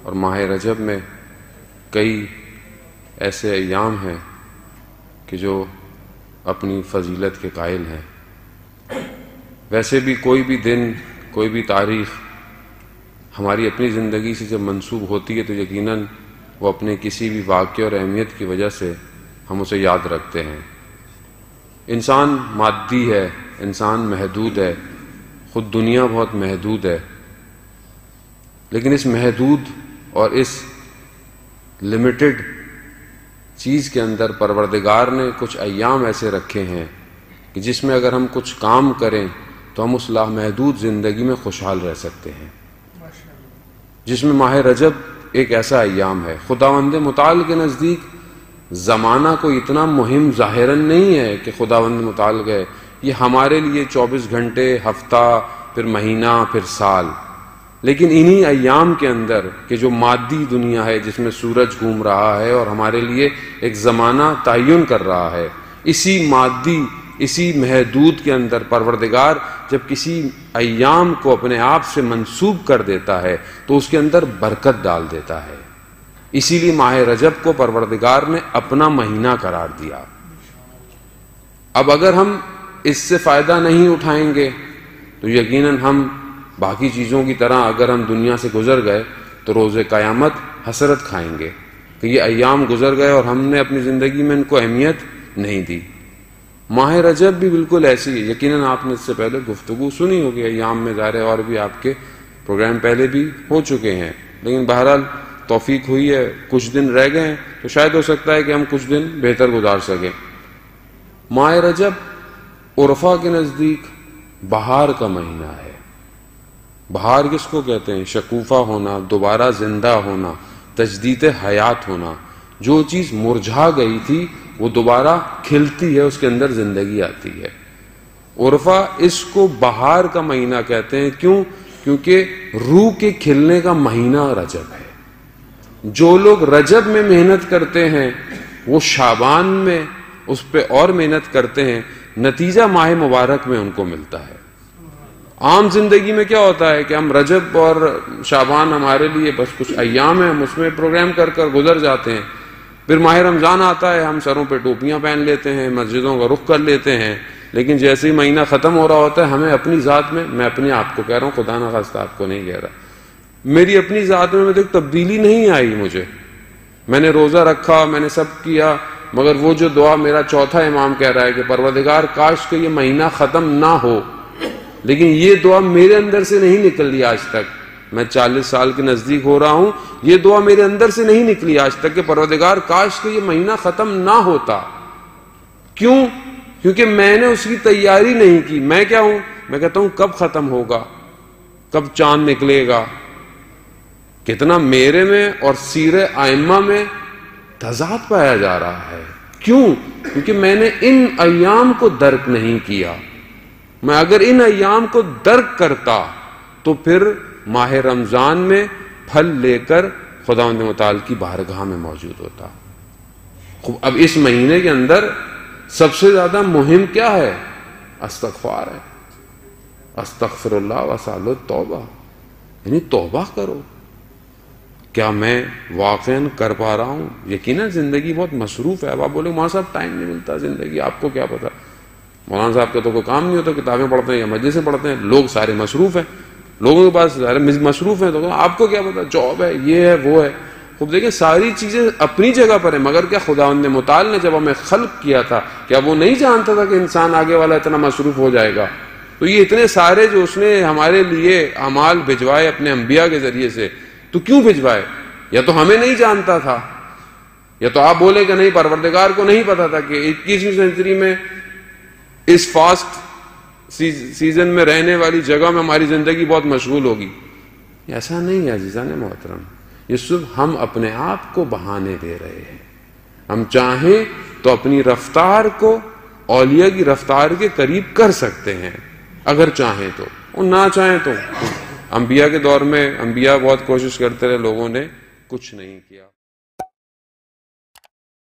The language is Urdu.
اور ماہ رجب میں کئی ایسے ایام ہیں کہ جو اپنی فضیلت کے قائل ہیں۔ ویسے بھی کوئی بھی دن، کوئی بھی تاریخ ہماری اپنی زندگی سے جب منسوب ہوتی ہے تو یقیناً وہ اپنے کسی بھی واقعے اور اہمیت کی وجہ سے ہم اسے یاد رکھتے ہیں۔ انسان مادی ہے، انسان محدود ہے، خود دنیا بہت محدود ہے، لیکن اس محدود اور اس لمیٹڈ چیز کے اندر پروردگار نے کچھ ایام ایسے رکھے ہیں کہ جس میں اگر ہم کچھ کام کریں تو ہم اس لامحدود زندگی میں خوشحال رہ سکتے ہیں، جس میں ماہ رجب ایک ایسا ایام ہے۔ خداوند متعال کے نزدیک زمانہ کوئی اتنا مہم ظاہراً نہیں ہے کہ خداوند متعال گئے، یہ ہمارے لیے 24 گھنٹے، ہفتہ، پھر مہینہ، پھر سال، لیکن انہی ایام کے اندر کہ جو مادی دنیا ہے جس میں سورج گھوم رہا ہے اور ہمارے لیے ایک زمانہ تعین کر رہا ہے، اسی مادی، اسی محدود کے اندر پروردگار جب کسی ایام کو اپنے آپ سے منسوب کر دیتا ہے تو اس کے اندر برکت ڈال دیتا ہے۔ اسی لیے ماہ رجب کو پروردگار نے اپنا مہینہ قرار دیا۔ اب اگر ہم اس سے فائدہ نہیں اٹھائیں گے تو یقیناً ہم باقی چیزوں کی طرح اگر ہم دنیا سے گزر گئے تو روز قیامت حسرت کھائیں گے کہ یہ ایام گزر گئے اور ہم نے اپنی زندگی میں ان کو اہمیت نہیں دی۔ ماہ رجب بھی بالکل ایسی ہے، یقیناً آپ نے اس سے پہلے گفتگو سنی ہوگی ایام میں، ظاہر ہے اور بھی آپ کے پروگرام پہلے بھی ہو چکے ہیں، لیکن بہرحال توفیق ہوئی ہے، کچھ دن رہ گئے ہیں تو شاید ہو سکتا ہے کہ ہم کچھ دن بہتر گزار سکیں۔ ماہ رجب عرفا کے نزدیک بہار کا مہینہ ہے۔ بہار کس کو کہتے ہیں؟ شکوفہ ہونا، دوبارہ زندہ ہونا، تجدید حیات ہونا۔ جو چیز مرجھا گئی تھی وہ دوبارہ کھلتی ہے، اس کے اندر زندگی آتی ہے۔ عرفہ اس کو بہار کا مہینہ کہتے ہیں۔ کیوں؟ کیونکہ روح کے کھلنے کا مہینہ رجب ہے۔ جو لوگ رجب میں محنت کرتے ہیں وہ شعبان میں اس پہ اور محنت کرتے ہیں، نتیجہ ماہ مبارک میں ان کو ملتا ہے۔ عام زندگی میں کیا ہوتا ہے کہ ہم رجب اور شعبان ہمارے لیے بس کچھ ایام ہیں، ہم اس میں پروگرام کر کر گزر جاتے ہیں۔ پھر ماہ رمضان آتا ہے، ہم سروں پہ ٹوپیاں پہن لیتے ہیں، مسجدوں کا رخ کر لیتے ہیں، لیکن جیسے ہی مہینہ ختم ہو رہا ہوتا ہے ہمیں اپنی ذات میں اپنے آپ کو کہہ رہا ہوں، خدا نہ خواستہ آپ کو نہیں کہہ رہا، میری اپنی ذات میں دیکھ تبدیلی نہیں آئی مجھے۔ میں نے روزہ رکھا، میں نے سب کیا، مگر وہ جو دعا میرا چوتھا امام کہہ رہا ہے کہ پروردگار کاش کہ یہ مہینہ ختم نہ ہو، لیکن یہ دعا میرے اندر سے نہیں نکلی آج تک۔ میں 40 سال کے نزدیک ہو رہا ہوں، یہ دعا میرے اندر سے نہیں نکلی آج تک کہ پروردگار کاش کہ یہ مہینہ ختم نہ ہوتا۔ کیوں؟ کیونکہ میں نے اس کی تیاری نہیں کی۔ میں کیا ہوں؟ میں کہتا ہوں کب ختم ہوگا، کب چاند نکلے گا۔ کتنا میرے میں اور سیر ائمہ میں تضاد پایا جا رہا ہے۔ کیوں؟ کیونکہ میں نے ان ایام کو درک نہیں کیا۔ میں اگر ان ایام کو درک کرتا تو پھر ماہ رمضان میں پھل لے کر خداوند متعال کی بارگاہ میں موجود ہوتا۔ اب اس مہینے کے اندر سب سے زیادہ مہم کیا ہے؟ استغفار ہے۔ استغفر اللہ واسأل التوبہ، یعنی توبہ کرو۔ کیا میں واقعاً کر پا رہا ہوں؟ یقیناً زندگی بہت مصروف ہے۔ اب آپ بولے مولانا صاحب ٹائم نہیں ملتا زندگی، آپ کو کیا پتا؟ مولانا صاحب کا تو کوئی کام نہیں ہوتا، کتابیں پڑھتے ہیں یا مجلسیں پڑھتے ہیں، لوگ سارے مصروف ہیں، لوگوں کے پاس سارے مصروف ہیں، تو آپ کو کیا پتا؟ جاب ہے، یہ ہے، وہ ہے۔ خوب دیکھیں ساری چیزیں اپنی جگہ پر ہیں، مگر کیا خداوند متعال نے جب ہمیں خلق کیا تھا کیا وہ نہیں جانتا تھا کہ انسان آگے والا اتنا مصروف ہو جائے گا؟ تو یہ اتنے سارے جو اس نے ہمارے لیے اعمال بھجوائے اپنے انبیاء کے ذریعے سے، تو کیوں بھجوائے؟ یا تو ہمیں نہیں جانتا تھا، یا تو آپ بولے کہ نہیں پروردگار کو نہیں پتا تھا کہ 21ویں سینچری میں اس فاسٹ سیزن میں رہنے والی جگہ میں ہماری زندگی بہت مشغول ہوگی۔ ایسا نہیں ہے عزیزان محترم، یہ صرف ہم اپنے آپ کو بہانے دے رہے ہیں۔ ہم چاہیں تو اپنی رفتار کو اولیاء کی رفتار کے قریب کر سکتے ہیں اگر چاہیں تو، اور نہ چاہیں تو۔ انبیاء کے دور میں انبیاء بہت کوشش کرتے رہے، لوگوں نے کچھ نہیں کیا۔